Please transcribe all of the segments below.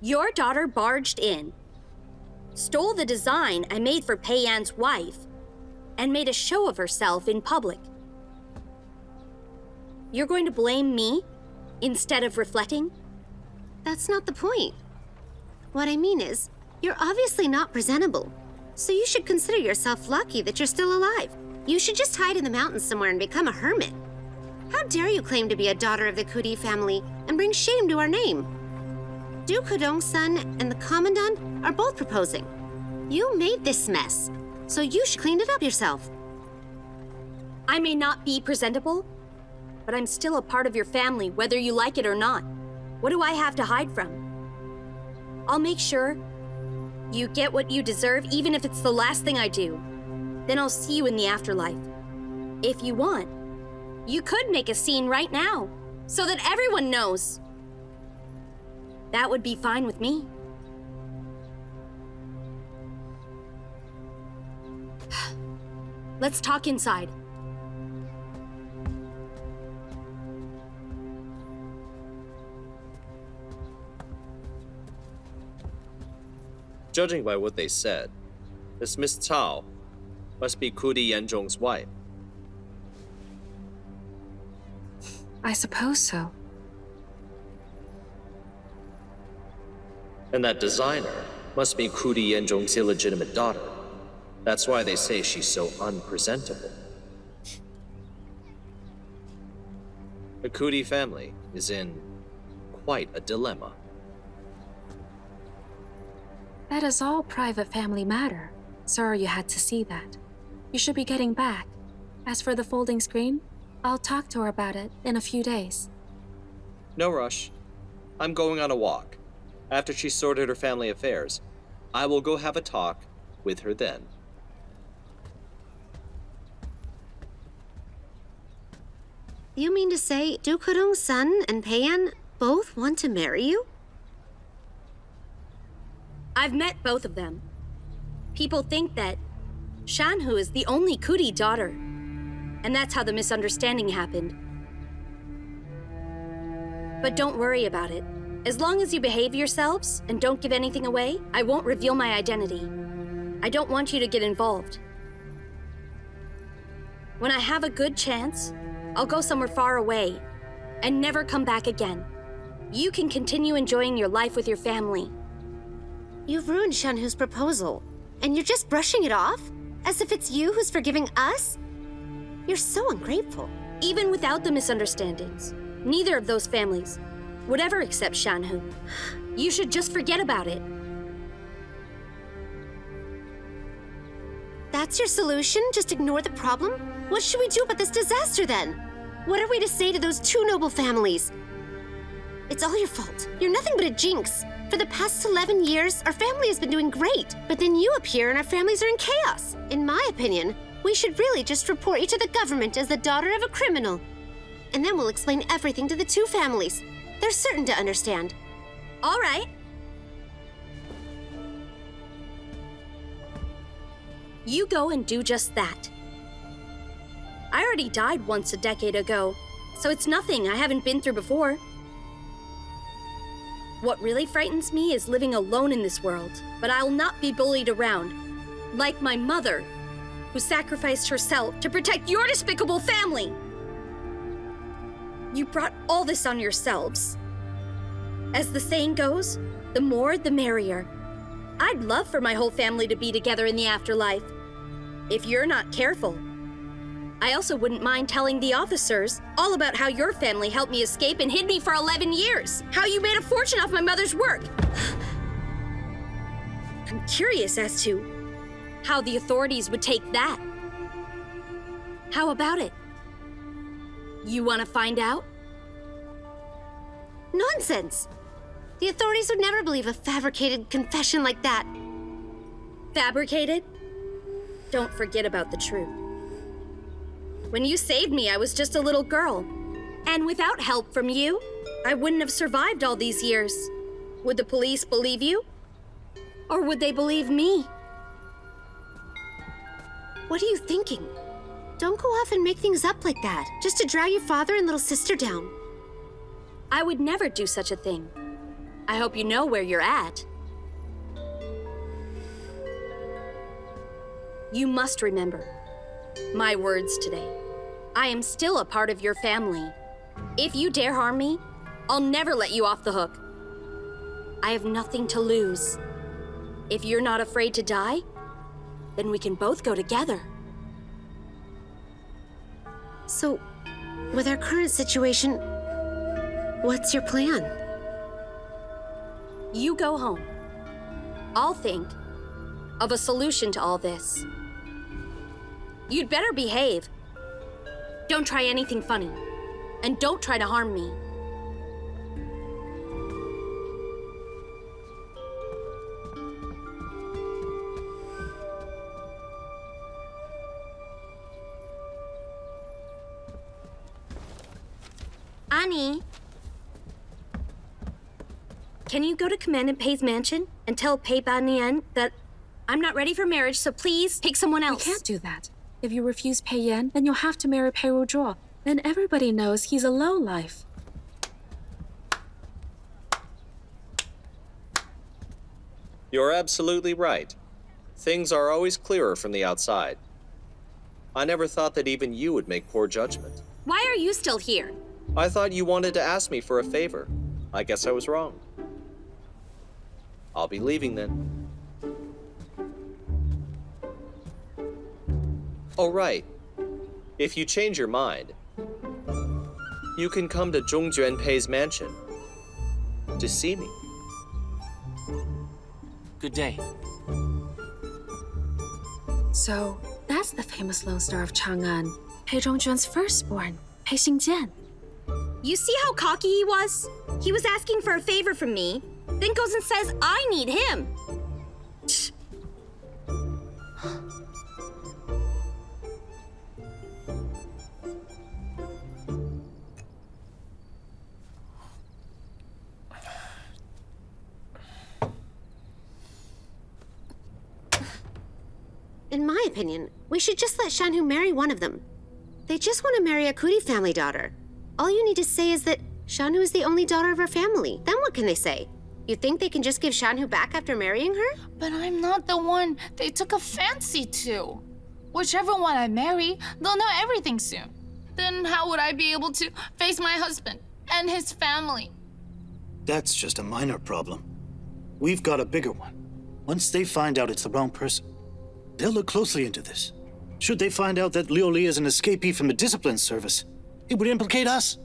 Your daughter barged in, stole the design I made for Pei Yan's wife, and made a show of herself in public. You're going to blame me instead of reflecting? That's not the point. What I mean is, you're obviously not presentable, so you should consider yourself lucky that you're still alive. You should just hide in the mountains somewhere and become a hermit. How dare you claim to be a daughter of the Coulee family and bring shame to our name? Duke Hudong's son and the Commandant are both proposing. You made this mess, so you should clean it up yourself. I may not be presentable, but I'm still a part of your family, whether you like it or not. What do I have to hide from? I'll make sure you get what you deserve, even if it's the last thing I do. Then I'll see you in the afterlife. If you want, you could make a scene right now, so that everyone knows. That would be fine with me. Let's talk inside. Judging by what they said, this Miss Cao must be Coulee Yanzhong's wife. I suppose so. And that designer must be Coulee Yanzhong's illegitimate daughter. That's why they say she's so unpresentable. The Coulee family is in quite a dilemma. That is all private family matter. Sorry you had to see that. You should be getting back. As for the folding screen, I'll talk to her about it in a few days. No rush. I'm going on a walk. After she's sorted her family affairs, I will go have a talk with her then. You mean to say Duke Hudong's son and Pei Yan both want to marry you? I've met both of them. People think that Shanhu is the only Coulee daughter, and that's how the misunderstanding happened. But don't worry about it. As long as you behave yourselves and don't give anything away, I won't reveal my identity. I don't want you to get involved. When I have a good chance, I'll go somewhere far away and never come back again. You can continue enjoying your life with your family. You've ruined Shanhu's proposal, and you're just brushing it off? As if it's you who's forgiving us? You're so ungrateful. Even without the misunderstandings, neither of those families would ever accept Shanhu. You should just forget about it. That's your solution? Just ignore the problem? What should we do about this disaster then? What are we to say to those two noble families? It's all your fault. You're nothing but a jinx. For the past 11 years, our family has been doing great, but then you appear and our families are in chaos. In my opinion, we should really just report you to the government as the daughter of a criminal. And then we'll explain everything to the two families. They're certain to understand. All right. You go and do just that. I already died once a decade ago, so it's nothing I haven't been through before. What really frightens me is living alone in this world, but I'll not be bullied around, like my mother, who sacrificed herself to protect your despicable family. You brought all this on yourselves. As the saying goes, the more the merrier. I'd love for my whole family to be together in the afterlife, if you're not careful. I also wouldn't mind telling the officers all about how your family helped me escape and hid me for 11 years. How you made a fortune off my mother's work. I'm curious as to how the authorities would take that. How about it? You want to find out? Nonsense! The authorities would never believe a fabricated confession like that. Fabricated? Don't forget about the truth. When you saved me, I was just a little girl. And without help from you, I wouldn't have survived all these years. Would the police believe you? Or would they believe me? What are you thinking? Don't go off and make things up like that, just to drag your father and little sister down. I would never do such a thing. I hope you know where you're at. You must remember my words today. I am still a part of your family. If you dare harm me, I'll never let you off the hook. I have nothing to lose. If you're not afraid to die, then we can both go together. So, with our current situation, what's your plan? You go home. I'll think of a solution to all this. You'd better behave. Don't try anything funny. And don't try to harm me. Annie, can you go to Commandant Pei's mansion and tell Pei Banyan that I'm not ready for marriage, so please pick someone else? You can't do that. If you refuse Pei Yan, then you'll have to marry Pei Ruzhuo. And everybody knows he's a lowlife. You're absolutely right. Things are always clearer from the outside. I never thought that even you would make poor judgment. Why are you still here? I thought you wanted to ask me for a favor. I guess I was wrong. I'll be leaving then. Oh, right. If you change your mind, you can come to Zhongjuen Pei's mansion to see me. Good day. So, that's the famous Lone Star of Chang'an, Pei Zhongjuan's firstborn, Pei Xingjian. You see how cocky he was? He was asking for a favor from me, then goes and says I need him. In my opinion, we should just let Shanhu marry one of them. They just want to marry a Coulee family daughter. All you need to say is that Shanhu is the only daughter of her family. Then what can they say? You think they can just give Shanhu back after marrying her? But I'm not the one they took a fancy to. Whichever one I marry, they'll know everything soon. Then how would I be able to face my husband and his family? That's just a minor problem. We've got a bigger one. Once they find out it's the wrong person, they'll look closely into this. Should they find out that Liuli is an escapee from the discipline service, it would implicate us.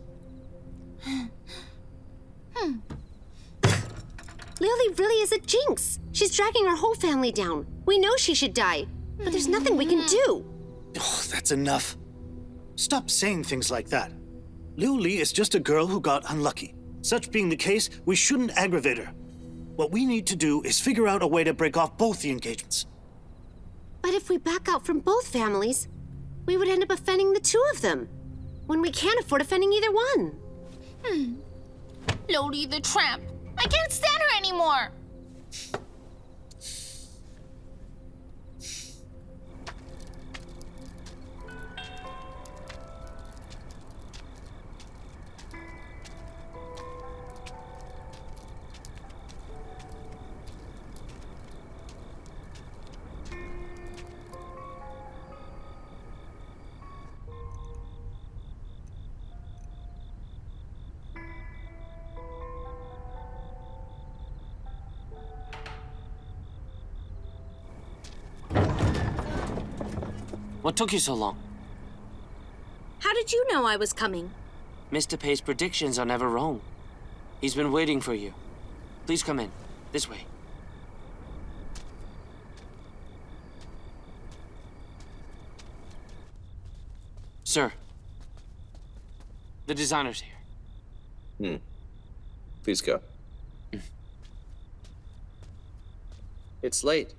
Liuli really is a jinx. She's dragging our whole family down. We know she should die, but there's nothing we can do. Oh, that's enough. Stop saying things like that. Liuli is just a girl who got unlucky. Such being the case, we shouldn't aggravate her. What we need to do is figure out a way to break off both the engagements. But if we back out from both families, we would end up offending the two of them, when we can't afford offending either one. Lodi the tramp. I can't stand her anymore. What took you so long? How did you know I was coming? Mr. Pei's predictions are never wrong. He's been waiting for you. Please come in. This way. Sir. The designer's here. Please go. It's late.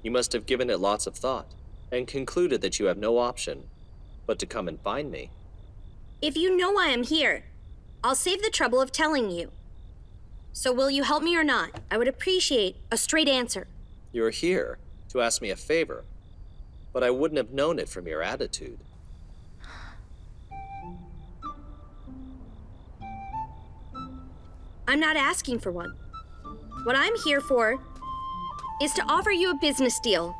You must have given it lots of thought and concluded that you have no option but to come and find me. If you know why I'm here, I'll save the trouble of telling you. So will you help me or not? I would appreciate a straight answer. You're here to ask me a favor, but I wouldn't have known it from your attitude. I'm not asking for one. What I'm here for is to offer you a business deal.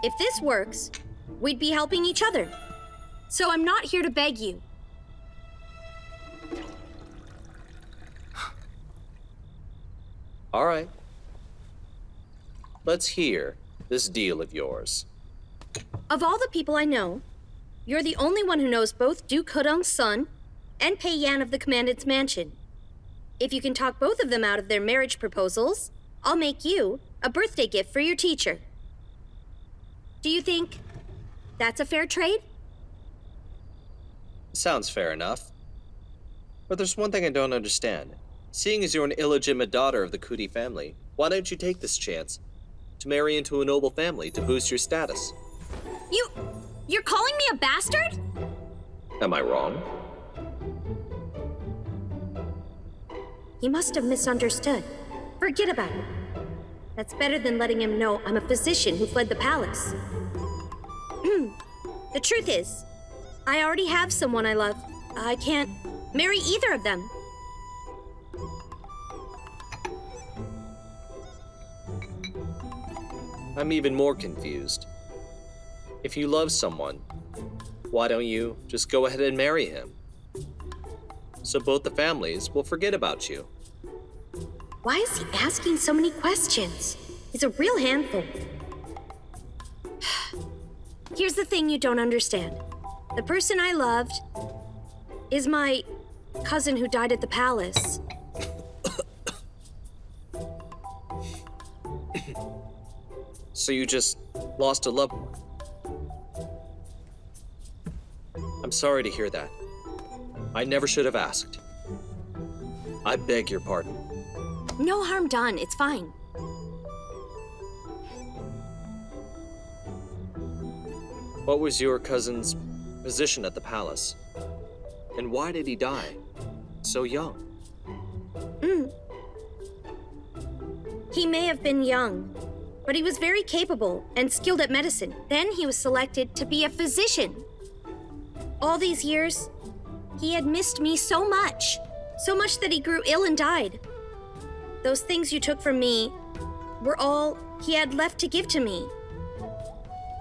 If this works, we'd be helping each other. So I'm not here to beg you. All right. Let's hear this deal of yours. Of all the people I know, you're the only one who knows both Duke Hudong's son and Pei Yan of the Commandant's Mansion. If you can talk both of them out of their marriage proposals, I'll make you a birthday gift for your teacher. Do you think that's a fair trade? Sounds fair enough. But there's one thing I don't understand. Seeing as you're an illegitimate daughter of the Coulee family, why don't you take this chance to marry into a noble family to boost your status? You're calling me a bastard? Am I wrong? He must have misunderstood. Forget about it. That's better than letting him know I'm a physician who fled the palace. The truth is, I already have someone I love. I can't marry either of them. I'm even more confused. If you love someone, why don't you just go ahead and marry him? So both the families will forget about you. Why is he asking so many questions? He's a real handful. Here's the thing you don't understand. The person I loved is my cousin who died at the palace. So you just lost a loved one. I'm sorry to hear that. I never should have asked. I beg your pardon. No harm done, it's fine. What was your cousin's position at the palace? And why did he die so young? He may have been young, but he was very capable and skilled at medicine. Then he was selected to be a physician. All these years, he had missed me so much that he grew ill and died. Those things you took from me were all he had left to give to me.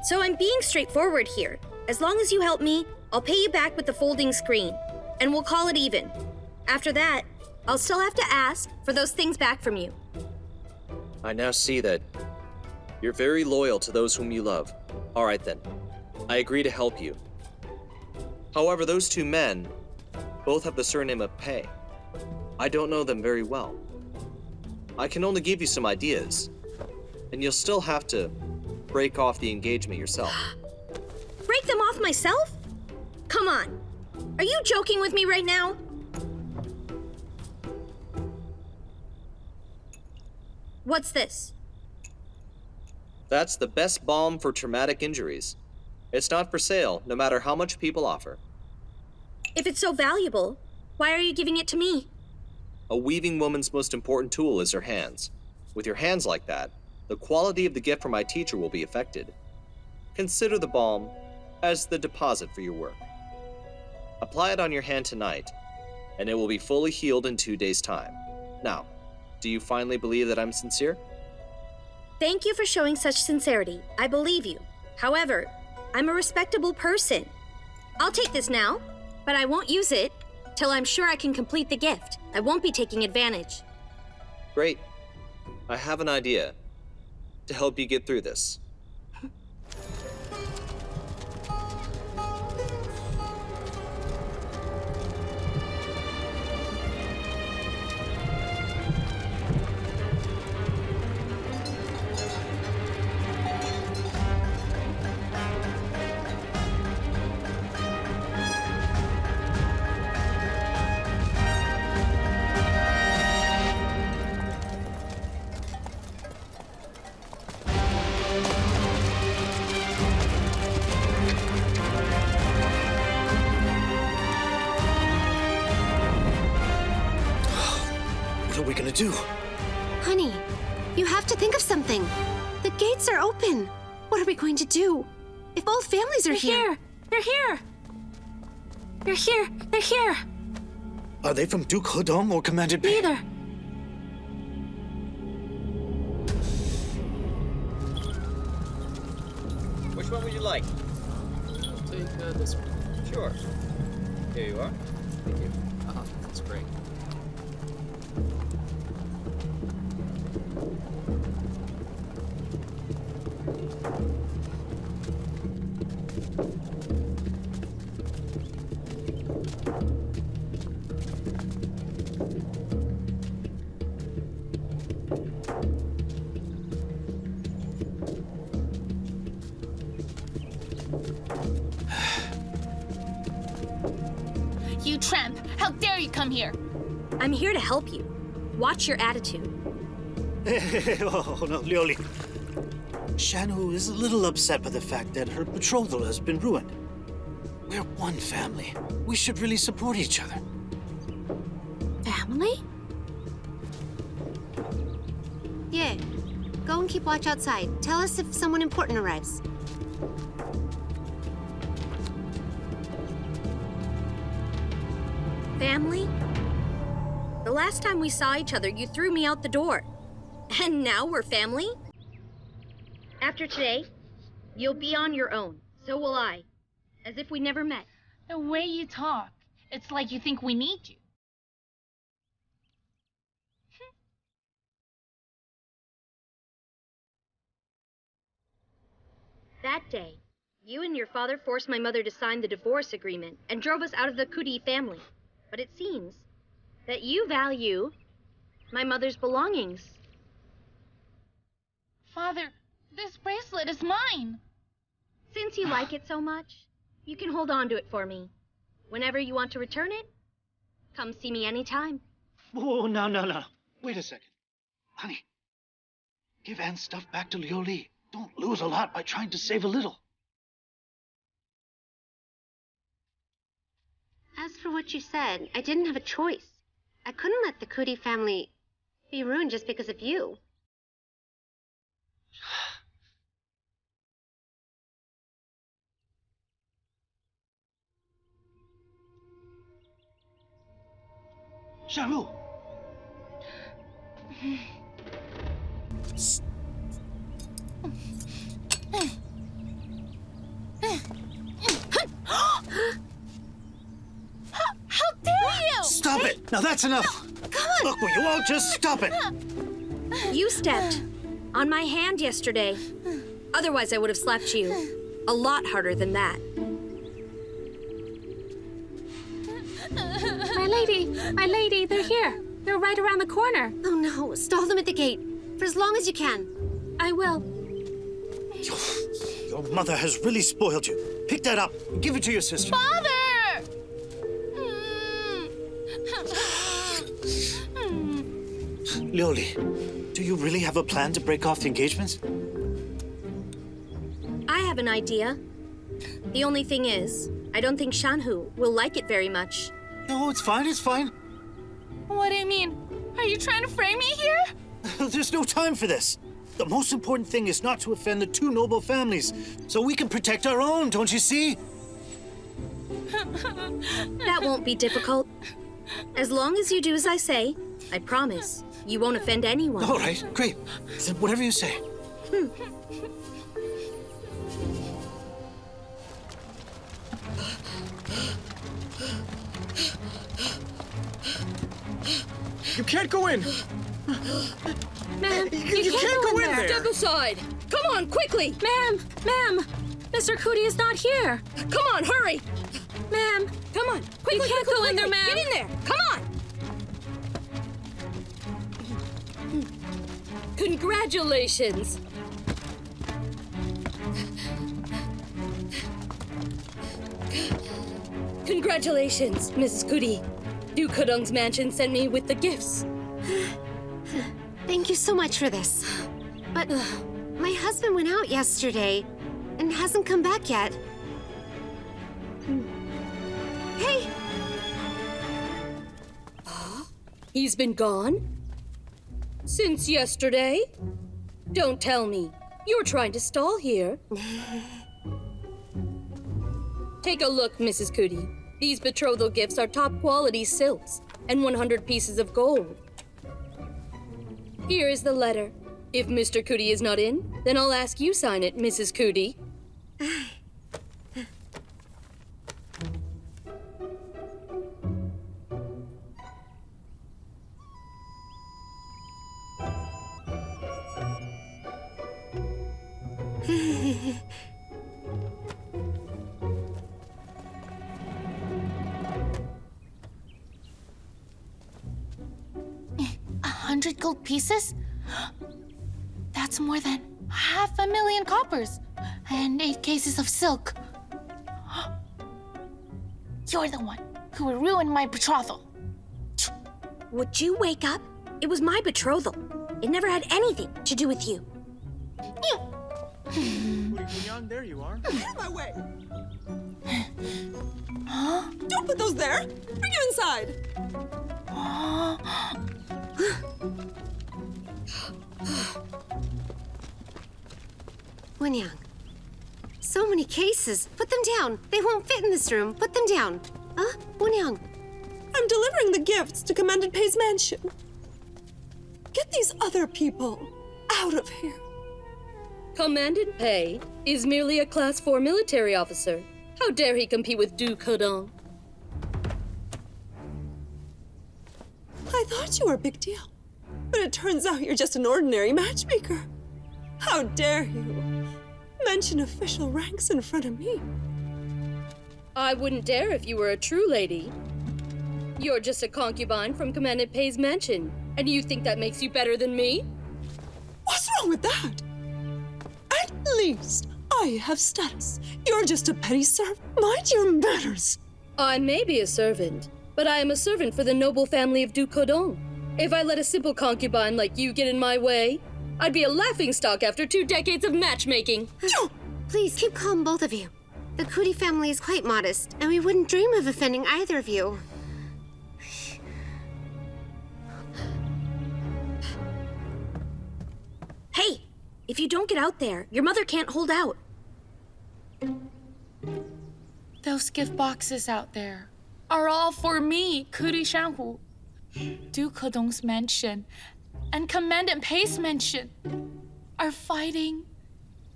So I'm being straightforward here. As long as you help me, I'll pay you back with the folding screen, and we'll call it even. After that, I'll still have to ask for those things back from you. I now see that you're very loyal to those whom you love. All right then, I agree to help you. However, those two men both have the surname of Pei. I don't know them very well. I can only give you some ideas, and you'll still have to break off the engagement yourself. Break them off myself? Come on. Are you joking with me right now? What's this? That's the best balm for traumatic injuries. It's not for sale, no matter how much people offer. If it's so valuable, why are you giving it to me? A weaving woman's most important tool is her hands. With your hands like that, the quality of the gift from my teacher will be affected. Consider the balm as the deposit for your work. Apply it on your hand tonight, and it will be fully healed in 2 days' time. Now, do you finally believe that I'm sincere? Thank you for showing such sincerity. I believe you. However, I'm a respectable person. I'll take this now, but I won't use it till I'm sure I can complete the gift. I won't be taking advantage. Great. I have an idea to help you get through this. What are we gonna do? Honey, you have to think of something. The gates are open. What are we going to do? If both families are here. They're here! They're here! They're here! Are they from Duke Hedong or Commander Pei? Neither. Which one would you like? I'll take this one. Sure. Here you are. Thank you. That's great. You tramp! How dare you come here? I'm here to help you. Watch your attitude. Oh, no, Liuli. Shanhu is a little upset by the fact that her betrothal has been ruined. We're one family. We should really support each other. Family? Yeah. Go and keep watch outside. Tell us if someone important arrives. Family? The last time we saw each other, you threw me out the door. And now we're family? After today, you'll be on your own. So will I. As if we never met. The way you talk, it's like you think we need you. That day, you and your father forced my mother to sign the divorce agreement and drove us out of the Coulee family. But it seems that you value my mother's belongings. Father, this bracelet is mine. Since you like it so much, you can hold on to it for me. Whenever you want to return it, come see me anytime. Oh, no. Wait a second. Honey, give Anne's stuff back to Liuli. Don't lose a lot by trying to save a little. As for what you said, I didn't have a choice. I couldn't let the Coulee family be ruined just because of you. Shangfu! How dare you! Stop it! Now that's enough! Come on! Look, will you all just stop it? You stepped on my hand yesterday. Otherwise, I would have slapped you a lot harder than that. My lady, they're here. They're right around the corner. Oh no, stall them at the gate. For as long as you can. I will. Your mother has really spoiled you. Pick that up and give it to your sister. Father! Liuli, do you really have a plan to break off the engagements? I have an idea. The only thing is, I don't think Shanhu will like it very much. No, it's fine. What do you mean? Are you trying to frame me here? There's no time for this. The most important thing is not to offend the two noble families, so we can protect our own, don't you see? That won't be difficult. As long as you do as I say, I promise you won't offend anyone. All right, great. Then whatever you say. You can't go in! Ma'am, You can't go in there! Step aside! Come on, quickly! Ma'am! Mr. Coulee is not here. Come on, hurry! Ma'am! Come on, quickly, can't quickly, go in there, quickly. ma'am. Get in there! Come on! Congratulations! Congratulations, Mrs. Coulee. Duke Hedong's mansion sent me with the gifts. Thank you so much for this. But my husband went out yesterday and hasn't come back yet. Hey! He's been gone? Since yesterday? Don't tell me. You're trying to stall here. Take a look, Mrs. Coulee. These betrothal gifts are top quality silks. and 100 pieces of gold. Here is the letter. If Mr. Coulee is not in, then I'll ask you sign it, Mrs. Coulee. $100 gold pieces? That's more than 500,000 coppers and 8 cases of silk. You're the one who would ruin my betrothal. Would you wake up? It was my betrothal. It never had anything to do with you. Young, there you are. Get out of my way! Don't put those there! Bring him inside! Jinniang, so many cases. Put them down. They won't fit in this room. Put them down. Huh? Jinniang. I'm delivering the gifts to Commandant Pei's mansion. Get these other people out of here. Commandant Pei is merely a Class 4 military officer. How dare he compete with Du Codong? I thought you were a big deal, but it turns out you're just an ordinary matchmaker. How dare you mention official ranks in front of me? I wouldn't dare if you were a true lady. You're just a concubine from Commandant Pei's mansion, and you think that makes you better than me? What's wrong with that? At least I have status. You're just a petty serf. Mind your manners. I may be a servant, but I am a servant for the noble family of Du Codong. If I let a simple concubine like you get in my way, I'd be a laughingstock after 2 decades of matchmaking. Please keep calm, both of you. The Coulee family is quite modest, and we wouldn't dream of offending either of you. Hey, if you don't get out there, your mother can't hold out. Those gift boxes out there are all for me, Coulee Shangfu. Du Codong's mansion and Commandant Pei's mansion are fighting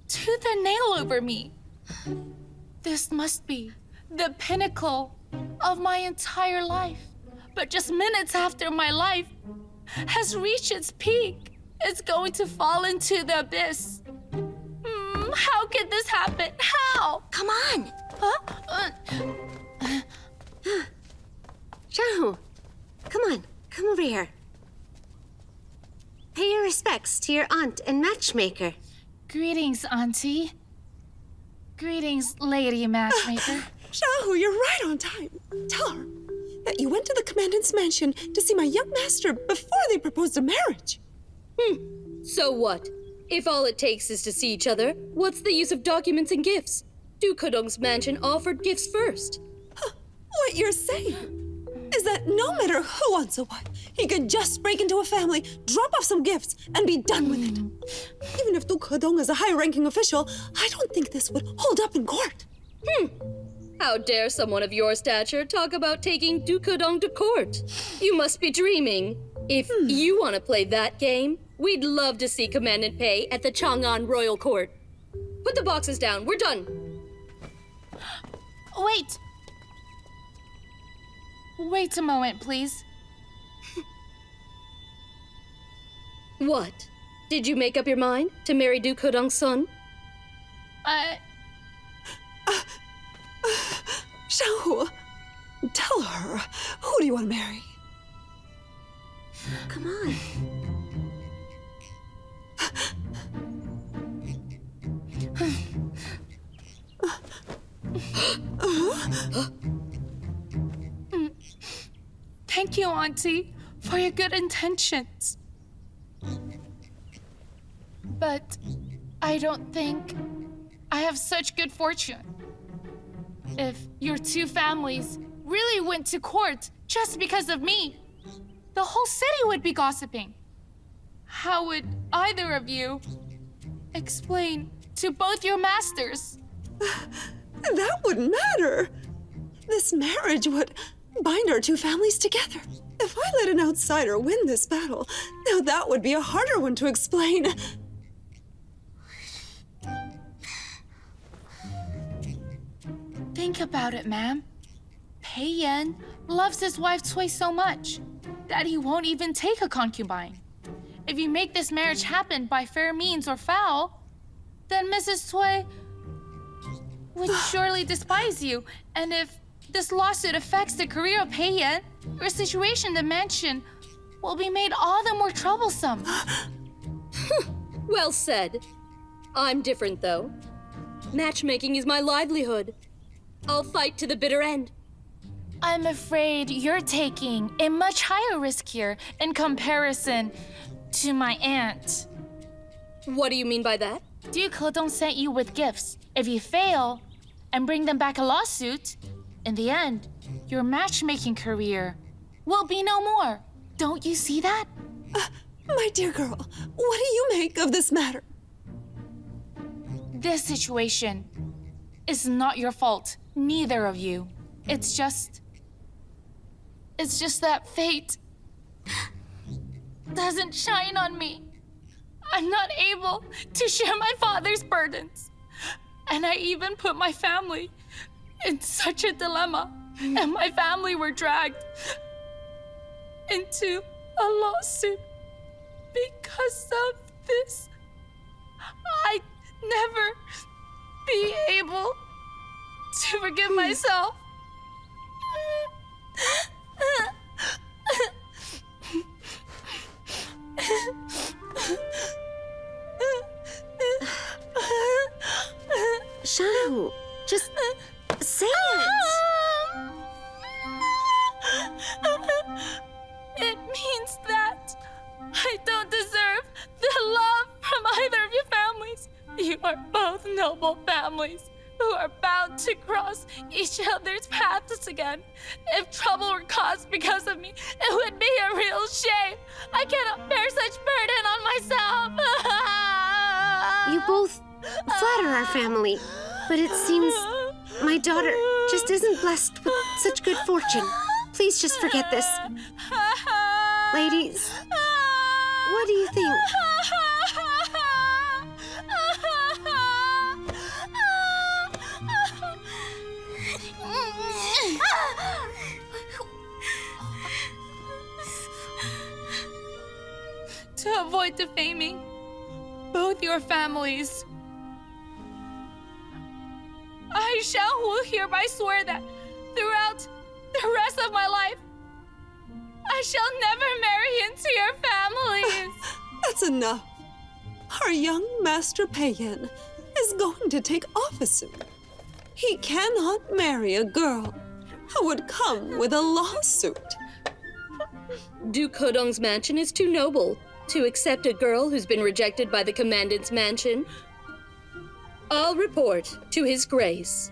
tooth and nail over me. This must be the pinnacle of my entire life. But just minutes after my life has reached its peak, it's going to fall into the abyss. How could this happen? How? Come on! Huh? Shangfu, come on, come over here. Pay your respects to your aunt and matchmaker. Greetings, Auntie. Greetings, Lady Matchmaker. Shangfu, you're right on time. Tell her that you went to the Commandant's mansion to see my young master before they proposed a marriage. So what? If all it takes is to see each other, what's the use of documents and gifts? Du Codong's mansion offered gifts first. What you're saying is that no matter who wants a wife, he could just break into a family, drop off some gifts, and be done with it. Even if Du Codong is a high-ranking official, I don't think this would hold up in court. How dare someone of your stature talk about taking Du Codong to court? You must be dreaming. If you want to play that game, we'd love to see Commandant Pei at the Chang'an Royal Court. Put the boxes down. We're done. Wait. Wait a moment, please. What? Did you make up your mind to marry Du Codong's son? Shangfu, tell her, who do you want to marry? Come on. Thank you, Auntie, for your good intentions. But I don't think I have such good fortune. If your two families really went to court just because of me, the whole city would be gossiping. How would either of you explain to both your masters? That wouldn't matter. This marriage would bind our two families together. If I let an outsider win this battle, now that would be a harder one to explain. Think about it, ma'am. Pei Yan loves his wife Cui so much that he won't even take a concubine. If you make this marriage happen by fair means or foul, then Mrs. Cui would surely despise you. And if this lawsuit affects the career of Pei Yan, your situation in the mansion will be made all the more troublesome. Well said. I'm different, though. Matchmaking is my livelihood. I'll fight to the bitter end. I'm afraid you're taking a much higher risk here in comparison to my aunt. What do you mean by that? Duke Hedong sent you with gifts. If you fail and bring them back a lawsuit, in the end, your matchmaking career will be no more. Don't you see that? My dear girl, what do you make of this matter? This situation is not your fault, neither of you. It's just that fate doesn't shine on me. I'm not able to share my father's burdens. And I even put my family in such a dilemma. And my family were dragged into a lawsuit because of this. I'd never be able to forgive myself. Shangfu, just say it. It means that I don't deserve the love from either of your families. You are both noble families who are bound to cross each other's paths again. If trouble were caused because of me, it would be a real shame. I cannot bear such burden on myself. You both flatter our family, but it seems my daughter just isn't blessed with such good fortune. Please just forget this. Ladies, what do you think? To avoid defaming both your families, I shall hereby swear that throughout the rest of my life, I shall never marry into your families. That's enough. Our young Master Pei Yan is going to take office soon. He cannot marry a girl who would come with a lawsuit. Duke Hedong's mansion is too noble to accept a girl who's been rejected by the Commandant's mansion. I'll report to His Grace.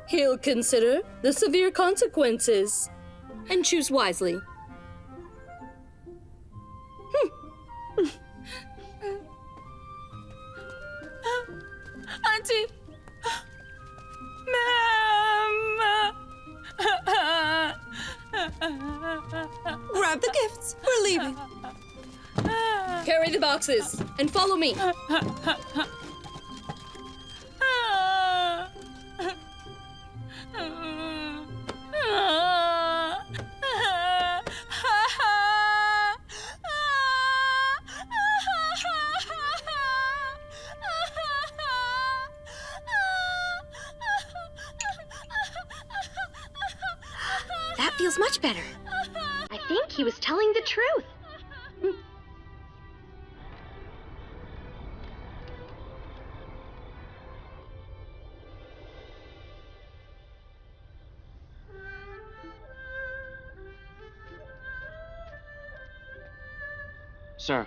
He'll consider the severe consequences and choose wisely. Auntie! Ma'am! Grab the gifts. We're leaving. Carry the boxes and follow me. That feels much better. I think he was telling the truth. Sir,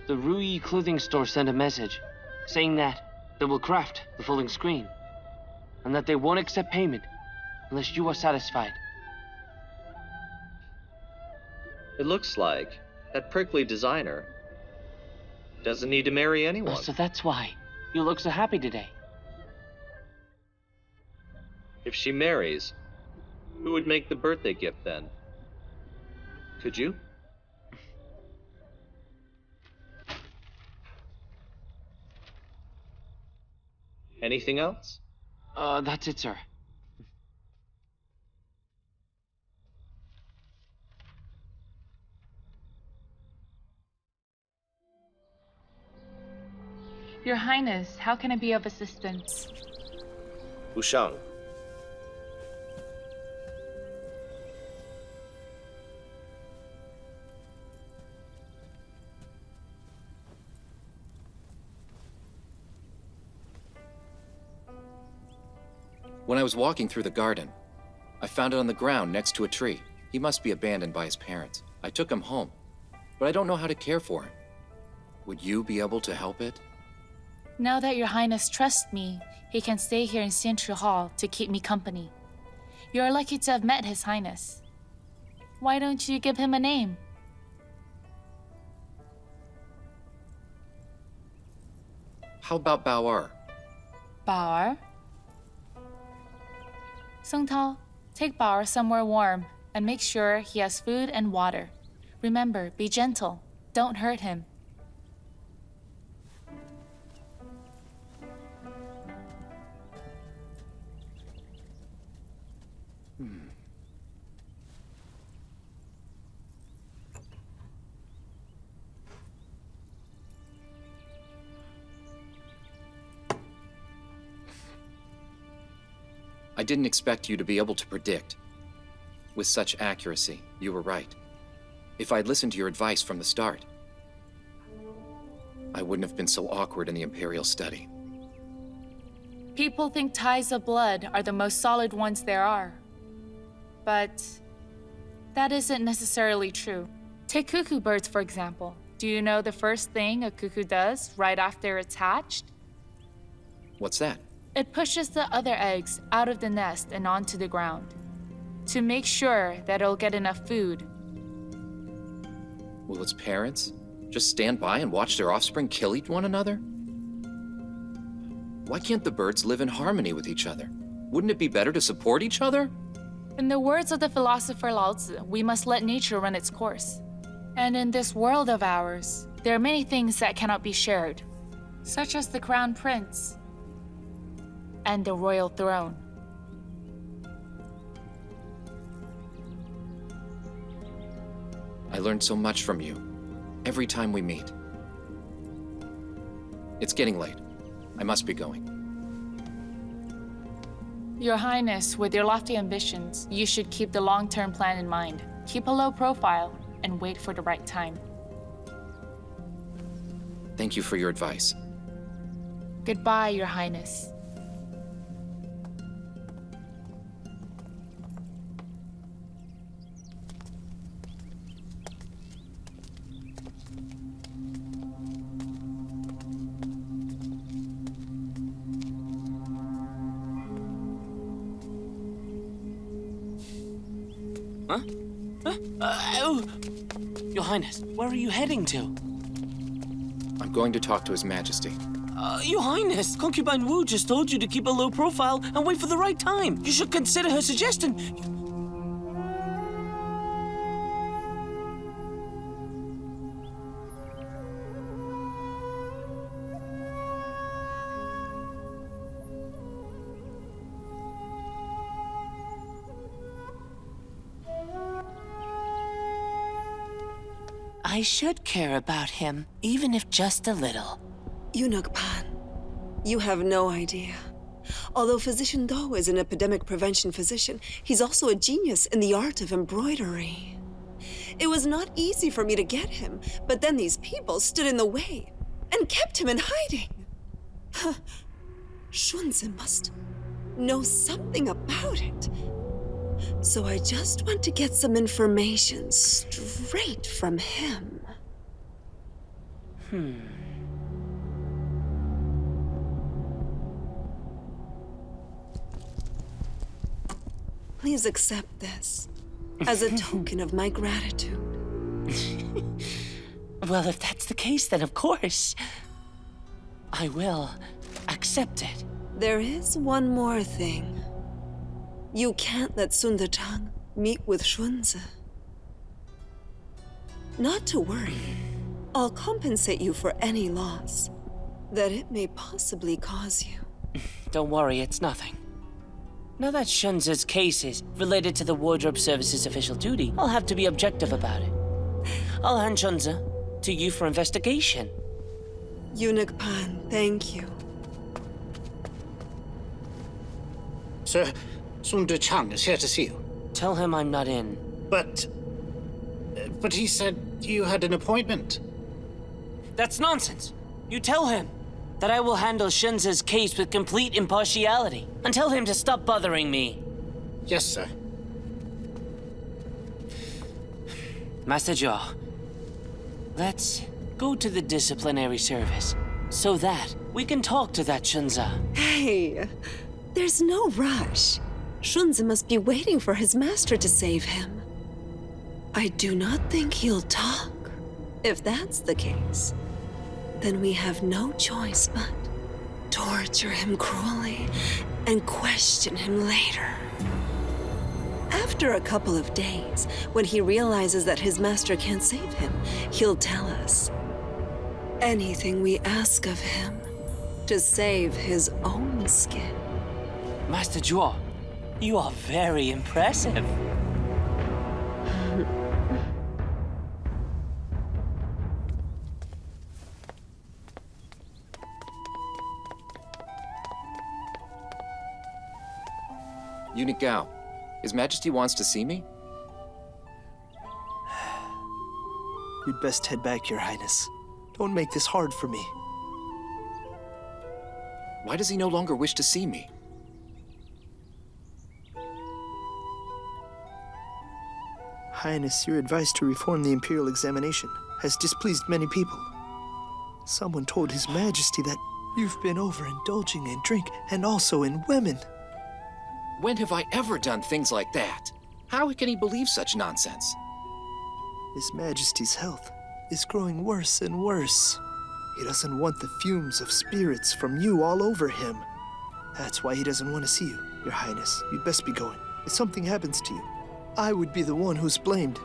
the Rui clothing store sent a message saying that they will craft the folding screen and that they won't accept payment unless you are satisfied. It looks like that prickly designer doesn't need to marry anyone. So that's why you look so happy today. If she marries, Who would make the birthday gift then? Could you? Anything else? That's it, sir. Your Highness, how can I be of assistance? Wushang. When I was walking through the garden, I found it on the ground next to a tree. He must be abandoned by his parents. I took him home, but I don't know how to care for him. Would you be able to help it? Now that Your Highness trusts me, he can stay here in Xianchu Hall to keep me company. You're lucky to have met His Highness. Why don't you give him a name? How about Bao'er? Bao'er? Song Tao, take Bao'er somewhere warm and make sure he has food and water. Remember, be gentle. Don't hurt him. I didn't expect you to be able to predict. With such accuracy, you were right. If I'd listened to your advice from the start, I wouldn't have been so awkward in the Imperial study. People think ties of blood are the most solid ones there are. But that isn't necessarily true. Take cuckoo birds, for example. Do you know the first thing a cuckoo does right after it's hatched? What's that? It pushes the other eggs out of the nest and onto the ground to make sure that it'll get enough food. Will its parents just stand by and watch their offspring kill one another? Why can't the birds live in harmony with each other? Wouldn't it be better to support each other? In the words of the philosopher Lao Tzu, we must let nature run its course. And in this world of ours, there are many things that cannot be shared, such as the crown prince and the royal throne. I learned so much from you every time we meet. It's getting late. I must be going. Your Highness, with your lofty ambitions, you should keep the long-term plan in mind. Keep a low profile and wait for the right time. Thank you for your advice. Goodbye, Your Highness. Huh? Oh! Your Highness, where are you heading to? I'm going to talk to His Majesty. Your Highness, Concubine Wu just told you to keep a low profile and wait for the right time. You should consider her suggestion. I should care about him, even if just a little. Eunuch Pan, you have no idea. Although Physician Do is an epidemic prevention physician, he's also a genius in the art of embroidery. It was not easy for me to get him, but then these people stood in the way and kept him in hiding. Shunzi must know something about it. So I just want to get some information straight from him. Please accept this as a token of my gratitude. Well, if that's the case, then of course, I will accept it. There is one more thing. You can't let Sun Chang meet with Shunzi. Not to worry. I'll compensate you for any loss that it may possibly cause you. Don't worry, it's nothing. Now that Shunzi's case is related to the Wardrobe Service's official duty, I'll have to be objective about it. I'll hand Shunzi to you for investigation. Eunuch Pan, thank you. Sir, Sun Chang is here to see you. Tell him I'm not in. But he said you had an appointment. That's nonsense. You tell him that I will handle Shunzi's case with complete impartiality, and tell him to stop bothering me. Yes, sir. Master Zhuo, let's go to the disciplinary service so that we can talk to that Shunzi. Hey, there's no rush. Shunzi must be waiting for his master to save him. I do not think he'll talk. If that's the case, then we have no choice but torture him cruelly and question him later. After a couple of days, when he realizes that his master can't save him, he'll tell us anything we ask of him to save his own skin. Master Zhuo, you are very impressive. Eunuch Gao, His Majesty wants to see me? You'd best head back, Your Highness. Don't make this hard for me. Why does he no longer wish to see me? Highness, your advice to reform the Imperial examination has displeased many people. Someone told His Majesty that you've been overindulging in drink and also in women. When have I ever done things like that? How can he believe such nonsense? His Majesty's health is growing worse and worse. He doesn't want the fumes of spirits from you all over him. That's why he doesn't want to see you, Your Highness. You'd best be going. If something happens to you, I would be the one who's blamed.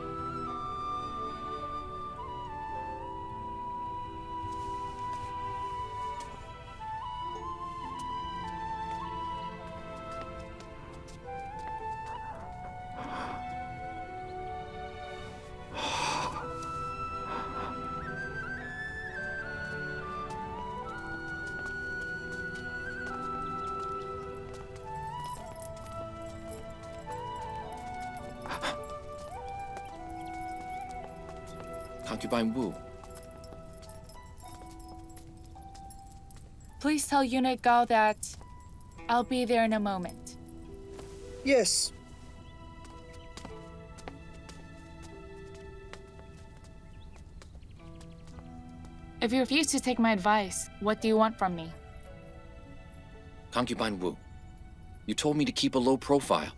Concubine Wu. Please tell Eunuch Gao that I'll be there in a moment. Yes. If you refuse to take my advice, what do you want from me? Concubine Wu, you told me to keep a low profile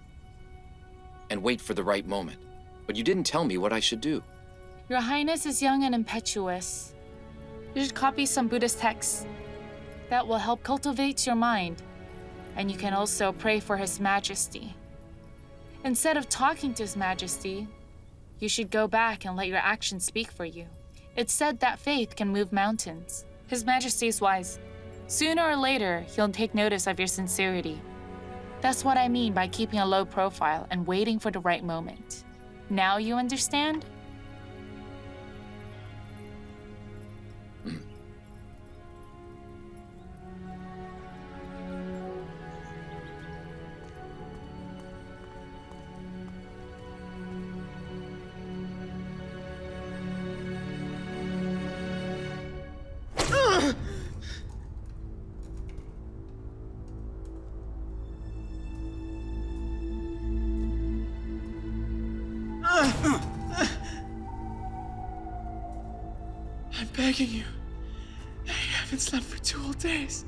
and wait for the right moment, but you didn't tell me what I should do. Your Highness is young and impetuous. You should copy some Buddhist texts. That will help cultivate your mind. And you can also pray for His Majesty. Instead of talking to His Majesty, you should go back and let your actions speak for you. It's said that faith can move mountains. His Majesty is wise. Sooner or later, He'll take notice of your sincerity. That's what I mean by keeping a low profile and waiting for the right moment. Now you understand? I'm begging you. I haven't slept for 2 whole days.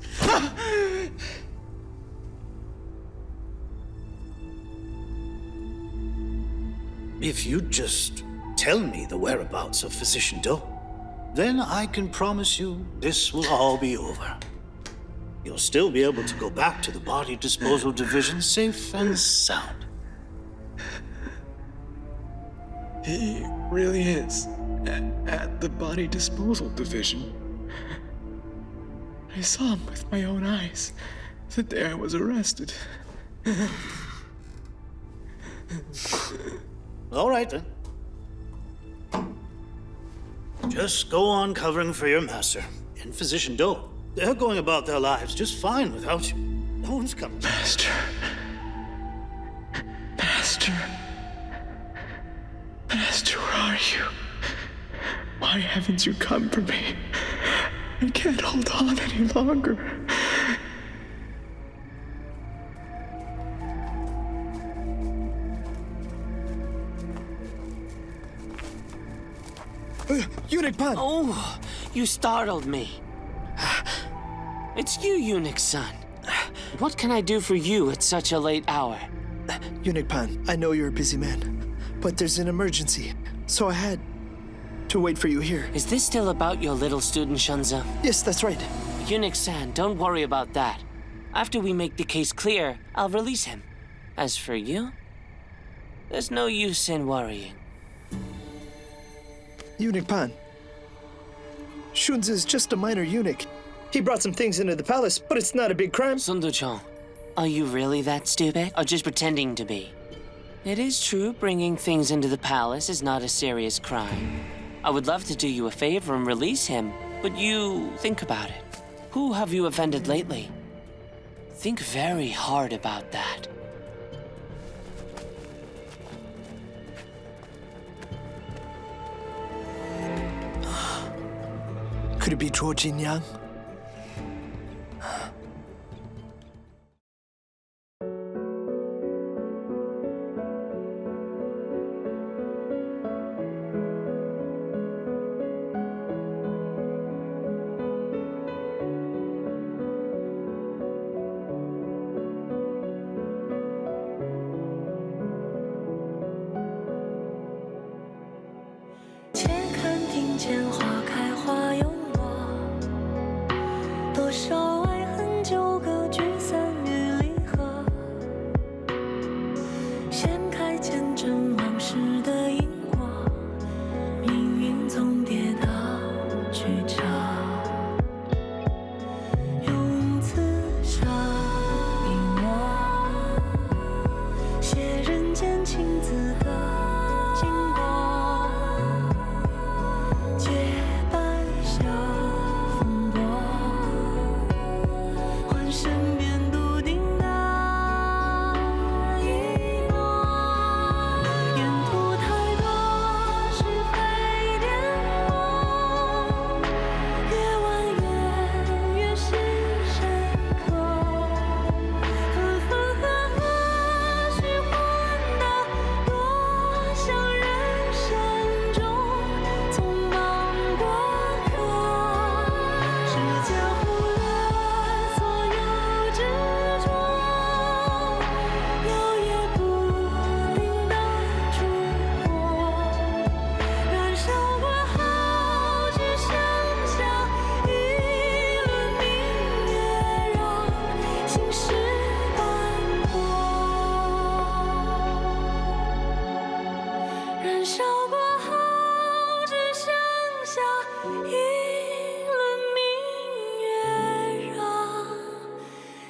If you just tell me the whereabouts of Physician Do, then I can promise you this will all be over. you'll still be able to go back to the body disposal division safe and sound. He really is at the body disposal division. I saw him with my own eyes the day I was arrested. All right, then. Just go on covering for your master and Physician Doe. They're going about their lives just fine without you. No one's coming. Master. Master. Master, where are you? Why haven't you come for me? I can't hold on any longer. Eunuch Pan! Oh, you startled me. It's you, Eunuch son. What can I do for you at such a late hour? Eunuch Pan, I know you're a busy man, but there's an emergency, so I had to wait for you here. Is this still about your little student, Shunza? Yes, that's right. Eunuch-san, don't worry about that. After we make the case clear, I'll release him. As for you, there's no use in worrying. Eunuch Pan. Shunza is just a minor eunuch. He brought some things into the palace, but it's not a big crime. Sundu-chan, are you really that stupid, or just pretending to be? It is true bringing things into the palace is not a serious crime. I would love to do you a favor and release him, but you think about it. Who have you offended lately? Think very hard about that. Could it be Zhuo Jinniang?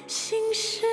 心事。